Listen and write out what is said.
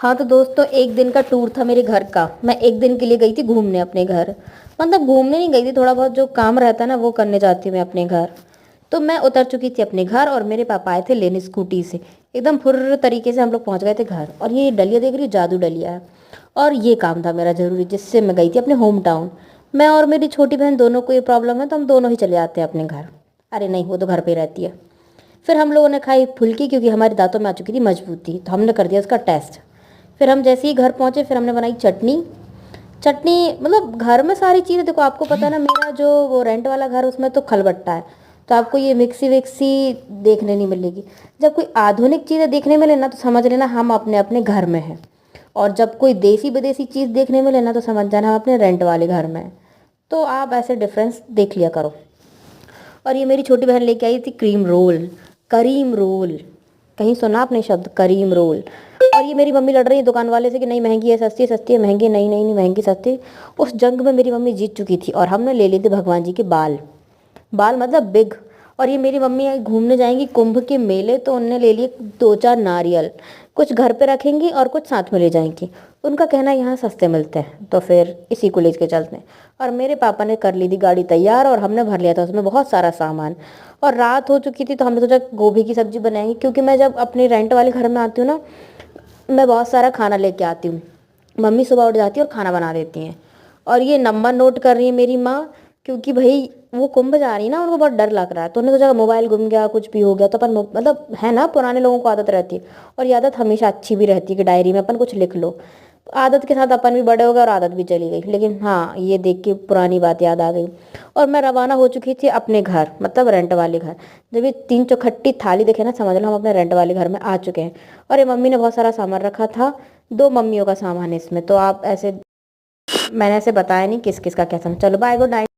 हाँ तो दोस्तों, एक दिन का टूर था मेरे घर का। मैं एक दिन के लिए गई थी घूमने अपने घर। मतलब घूमने नहीं गई थी, थोड़ा बहुत जो काम रहता है ना वो करने जाती हूँ मैं अपने घर। तो मैं उतर चुकी थी अपने घर और मेरे पापा आए थे लेने स्कूटी से। एकदम फुर्र तरीके से हम लोग पहुंच गए थे घर। और ये डलिया देख रही हो, जादू डलिया है। और ये काम था मेरा ज़रूरी, जिससे मैं गई थी अपने होम टाउन। मैं और मेरी छोटी बहन दोनों को ये प्रॉब्लम है तो हम दोनों ही चले जाते हैं अपने घर। अरे नहीं, वो तो घर पे ही रहती है। फिर हम लोगों ने खाई फुल्की, क्योंकि हमारे दांतों में आ चुकी थी मजबूती, तो हमने कर दिया उसका टेस्ट। फिर हम जैसे ही घर पहुंचे, फिर हमने बनाई चटनी। चटनी मतलब घर में सारी चीज़ें, देखो आपको पता है ना, मेरा जो वो रेंट वाला घर उसमें तो खलबट्टा है। तो आपको ये मिक्सी विक्सी देखने नहीं मिलेगी। जब कोई आधुनिक चीज़ें देखने मिले ना तो समझ लेना हम अपने अपने घर में हैं। और जब कोई देसी विदेशी चीज़ देखने मिले ना तो समझ जाना हम अपने रेंट वाले घर में हैं। तो आप ऐसे डिफरेंस देख लिया करो। और ये मेरी छोटी बहन लेके आई थी क्रीम रोल, करीम रोल। कहीं सुना आपने शब्द करीम रोल? और ये मेरी मम्मी लड़ रही है दुकान वाले से कि नहीं महंगी है, सस्ती है, सस्ती है, महंगी, नहीं नहीं नहीं, महंगी सस्ती। उस जंग में मेरी मम्मी जीत चुकी थी और हमने ले लिए थे भगवान जी के बाल। बाल मतलब बिग। और ये मेरी मम्मी घूमने जाएंगी कुंभ के मेले, तो उनने ले लिए दो चार नारियल। कुछ घर पे रखेंगी और कुछ साथ में ले जाएंगी। उनका कहना है यहाँ सस्ते मिलते हैं, तो फिर इसी को लेके चलते हैं। और मेरे पापा ने कर ली थी गाड़ी तैयार और हमने भर लिया था उसमें बहुत सारा सामान। और रात हो चुकी थी तो हमने सोचा गोभी की सब्जी बनाएंगे, क्योंकि मैं जब अपने रेंट वाले घर में आती हूँ ना, मैं बहुत सारा खाना लेके आती हूँ। मम्मी सुबह उठ जाती है और खाना बना देती हैं। और ये नंबर नोट कर रही है मेरी माँ, क्योंकि भाई वो कुंभ जा रही है ना, उनको बहुत डर लग रहा है। तो उन्होंने सोचा मोबाइल गुम गया, कुछ भी हो गया तो अपन मतलब है ना, पुराने लोगों को आदत रहती है। और ये आदत हमेशा अच्छी भी रहती है कि डायरी में अपन कुछ लिख लो। आदत के साथ अपन भी बड़े हो गए और आदत भी चली गई, लेकिन हाँ ये देख के पुरानी बात याद आ गई। और मैं रवाना हो चुकी थी अपने घर, मतलब रेंट वाले घर। जब ये तीन चौखट्टी थाली देखे ना, समझ लो हम अपने रेंट वाले घर में आ चुके हैं। और ये मम्मी ने बहुत सारा सामान रखा था। दो मम्मियों का सामान है इसमें, तो आप ऐसे, मैंने ऐसे बताया नहीं किस किस का क्या सामान। चलो बाय, गुड नाइट।